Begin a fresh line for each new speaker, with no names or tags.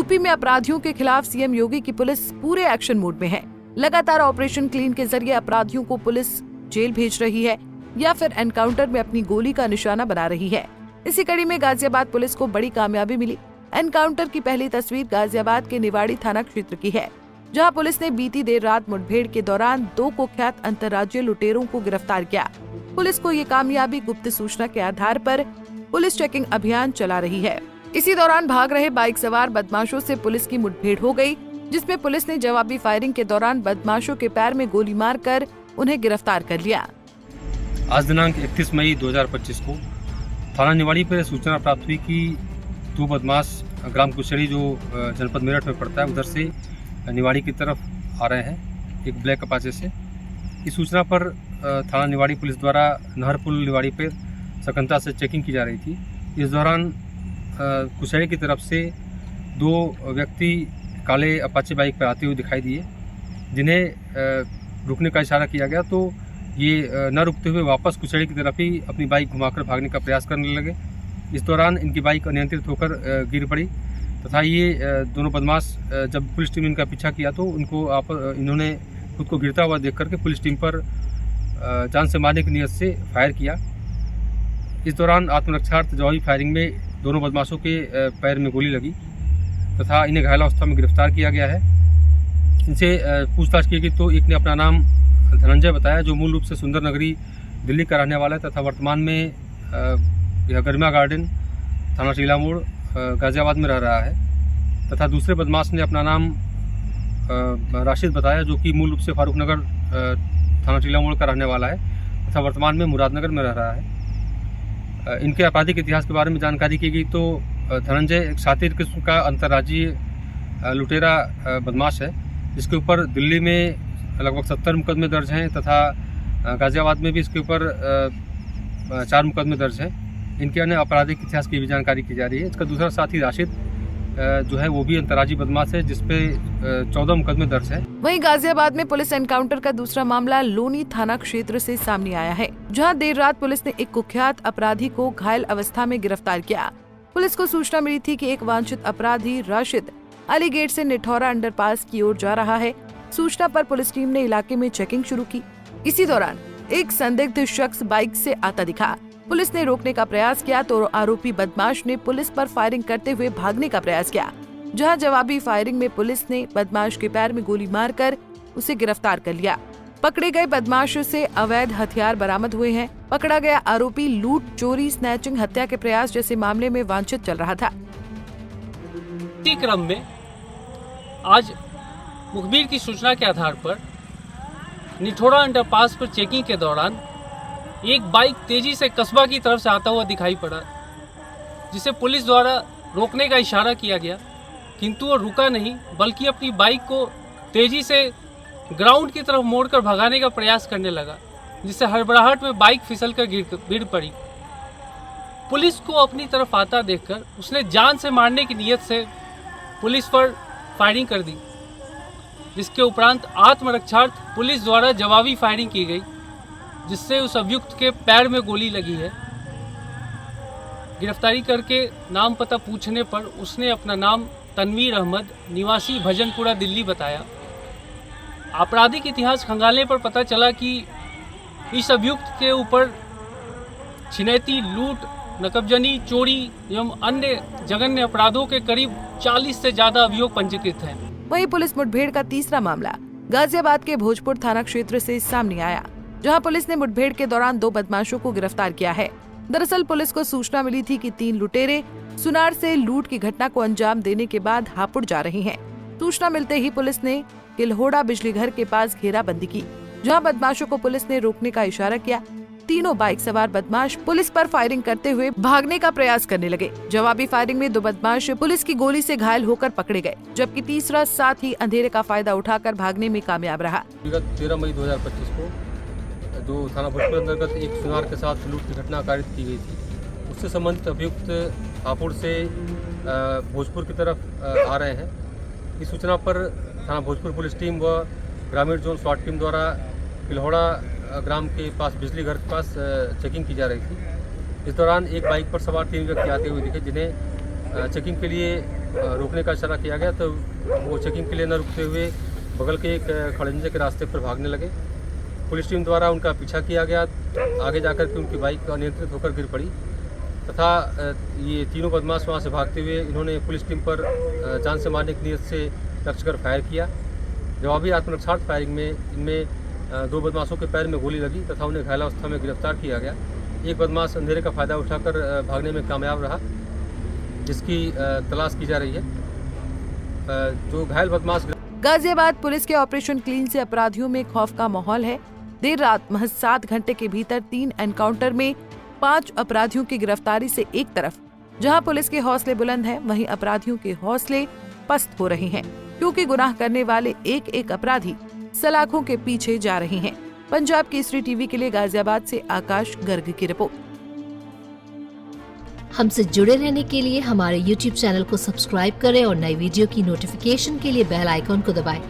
UP में अपराधियों के खिलाफ सीएम योगी की पुलिस पूरे एक्शन मोड में है। लगातार ऑपरेशन क्लीन के जरिए अपराधियों को पुलिस जेल भेज रही है या फिर एनकाउंटर में अपनी गोली का निशाना बना रही है। इसी कड़ी में गाजियाबाद पुलिस को बड़ी कामयाबी मिली। एनकाउंटर की पहली तस्वीर गाजियाबाद के निवाड़ी थाना क्षेत्र की है, जहां पुलिस ने बीती देर रात मुठभेड़ के दौरान 2 कुख्यात अंतर्राज्यीय लुटेरों को गिरफ्तार किया। पुलिस को ये कामयाबी गुप्त सूचना के आधार पर पुलिस चेकिंग अभियान चला रही है। इसी दौरान भाग रहे बाइक सवार बदमाशों से पुलिस की मुठभेड़ हो गई, जिसमें पुलिस ने जवाबी फायरिंग के दौरान बदमाशों के पैर में गोली मारकर उन्हें गिरफ्तार कर लिया।
आज दिनांक 31 मई 2025 को थाना निवाड़ी पर सूचना प्राप्त हुई कि 2 बदमाश ग्राम कुशेड़ी जो जनपद मेरठ में पड़ता है उधर से निवाड़ी की तरफ आ रहे हैं एक ब्लैक अपाचे से। इस सूचना पर थाना निवाड़ी पुलिस द्वारा नहर पुल निवाड़ी पर सकंता से चेकिंग की जा रही थी। इस दौरान कुशेड़ी की तरफ से 2 व्यक्ति काले अपाचे बाइक पर आते हुए दिखाई दिए, जिन्हें रुकने का इशारा किया गया तो ये न रुकते हुए वापस कुशेड़ी की तरफ ही अपनी बाइक घुमाकर भागने का प्रयास करने लगे। इस दौरान इनकी बाइक अनियंत्रित होकर गिर पड़ी तथा ये दोनों बदमाश जब पुलिस टीम ने इनका पीछा किया तो इन्होंने खुद को गिरता हुआ देख करके पुलिस टीम पर जान से मारने की नीयत से फायर किया। इस दौरान आत्मरक्षार्थ जवाबी फायरिंग में दोनों बदमाशों के पैर में गोली लगी तथा इन्हें घायल अवस्था में गिरफ्तार किया गया है। इनसे पूछताछ की गई तो एक ने अपना नाम धनंजय बताया, जो मूल रूप से सुंदर नगरी दिल्ली का रहने वाला है तथा वर्तमान में यह गरिमा गार्डन थाना टीला मोड़ गाजियाबाद में रह रहा है। तथा दूसरे बदमाश ने अपना नाम राशिद बताया, जो कि मूल रूप से फारूक नगर थाना टीला मोड़ का रहने वाला है तथा वर्तमान में मुरादनगर में रह रहा है। इनके आपराधिक इतिहास के बारे में जानकारी की गई तो धनंजय एक शातिर किस्म का अंतर्राज्यीय लुटेरा बदमाश है, जिसके ऊपर दिल्ली में लगभग 70 मुकदमे दर्ज हैं तथा गाजियाबाद में भी इसके ऊपर 4 मुकदमे दर्ज हैं। इनके अन्य आपराधिक इतिहास की भी जानकारी की जा रही है। इसका दूसरा साथी राशिद जो है वो भी अंतर्राज्यीय बदमाश है, जिसपे 14 मुकदमे दर्ज है।
वहीं गाजियाबाद में पुलिस एनकाउंटर का दूसरा मामला लोनी थाना क्षेत्र से सामने आया है, जहां देर रात पुलिस ने एक कुख्यात अपराधी को घायल अवस्था में गिरफ्तार किया। पुलिस को सूचना मिली थी कि एक वांछित अपराधी राशिद अली गेट से निठौरा अंडरपास की ओर जा रहा है। सूचना पर पुलिस टीम ने इलाके में चेकिंग शुरू की। इसी दौरान एक संदिग्ध शख्स बाइक से आता दिखा। पुलिस ने रोकने का प्रयास किया तो आरोपी बदमाश ने पुलिस पर फायरिंग करते हुए भागने का प्रयास किया, जहां जवाबी फायरिंग में पुलिस ने बदमाश के पैर में गोली मारकर उसे गिरफ्तार कर लिया। पकड़े गए बदमाश से अवैध हथियार बरामद हुए हैं। पकड़ा गया आरोपी लूट, चोरी, स्नैचिंग, हत्या के प्रयास जैसे मामले में वांछित चल रहा था।
इसी क्रम में आज मुखबिर की सूचना के आधार पर निठौरा अंडरपास पर चेकिंग के दौरान एक बाइक तेजी से कस्बा की तरफ से आता हुआ दिखाई पड़ा, जिसे पुलिस द्वारा रोकने का इशारा किया गया, किंतु वो रुका नहीं बल्कि अपनी बाइक को तेजी से ग्राउंड की तरफ मोड़कर भगाने का प्रयास करने लगा, जिससे हड़बड़ाहट में बाइक फिसल कर गिर पड़ी। पुलिस को अपनी तरफ आता देखकर उसने जान से मारने की नीयत से पुलिस पर फायरिंग कर दी, जिसके उपरांत आत्मरक्षार्थ पुलिस द्वारा जवाबी फायरिंग की गई, जिससे उस अभियुक्त के पैर में गोली लगी है। गिरफ्तारी करके नाम पता पूछने पर उसने अपना नाम तनवीर अहमद निवासी भजनपुरा दिल्ली बताया। आपराधिक इतिहास खंगालने पर पता चला कि इस अभियुक्त के ऊपर छिनैती, लूट, नकबजनी, चोरी एवं अन्य जघन्य अपराधों के करीब 40 से ज्यादा अभियोग पंजीकृत हैं।
वहीं पुलिस मुठभेड़ का तीसरा मामला गाजियाबाद के भोजपुर थाना क्षेत्र से सामने आया, जहां पुलिस ने मुठभेड़ के दौरान 2 बदमाशों को गिरफ्तार किया है। दरअसल पुलिस को सूचना मिली थी कि 3 लुटेरे सुनार से लूट की घटना को अंजाम देने के बाद हापुड़ जा रहे हैं। सूचना मिलते ही पुलिस ने किल्होड़ा बिजली घर के पास घेराबंदी की, जहां बदमाशों को पुलिस ने रोकने का इशारा किया। तीनों बाइक सवार बदमाश पुलिस पर फायरिंग करते हुए भागने का प्रयास करने लगे। जवाबी फायरिंग में 2 बदमाश पुलिस की गोली से घायल होकर पकड़े गए, जबकि तीसरा साथी अंधेरे का फायदा उठाकर भागने में कामयाब रहा।
13 मई 2025 को जो थाना भोजपुर अंतर्गत एक सुनार के साथ लूट की घटना कारित की गई थी, उससे संबंधित अभियुक्त हापुड़ से भोजपुर की तरफ आ रहे हैं। इस सूचना पर थाना भोजपुर पुलिस टीम व ग्रामीण जोन स्वाट टीम द्वारा किल्होड़ा ग्राम के पास बिजली घर के पास चेकिंग की जा रही थी। इस दौरान एक बाइक पर सवार 3 व्यक्ति आते हुए दिखे, जिन्हें चेकिंग के लिए रोकने का इशारा किया गया तो वो चेकिंग के लिए न रुकते हुए बगल के एक खड़ंजे के रास्ते पर भागने लगे। पुलिस टीम द्वारा उनका पीछा किया गया। आगे जाकर के उनकी बाइक अनियंत्रित होकर गिर पड़ी तथा ये तीनों बदमाश वहाँ से भागते हुए इन्होंने पुलिस टीम पर जान से मारने की नीयत से लक्ष्य कर फायर किया। जवाबी आत्मरक्षार्थ फायरिंग में इनमें 2 बदमाशों के पैर में गोली लगी तथा उन्हें घायल अवस्था में गिरफ्तार किया गया। एक बदमाश अंधेरे का फायदा उठाकर भागने में कामयाब रहा, जिसकी तलाश की जा रही है। जो घायल बदमाश
गाजियाबाद पुलिस के ऑपरेशन क्लीन से अपराधियों में खौफ का माहौल है। देर रात महज 7 घंटे के भीतर 3 एनकाउंटर में 5 अपराधियों की गिरफ्तारी से एक तरफ जहां पुलिस के हौसले बुलंद हैं, वहीं अपराधियों के हौसले पस्त हो रहे हैं, क्योंकि गुनाह करने वाले एक एक अपराधी सलाखों के पीछे जा रहे हैं। पंजाब केसरी टीवी के लिए गाजियाबाद से आकाश गर्ग की रिपोर्ट।
हमसे जुड़े रहने के लिए हमारे YouTube चैनल को सब्सक्राइब करें और नई वीडियो की नोटिफिकेशन के लिए बेल आइकॉन को दबाएं।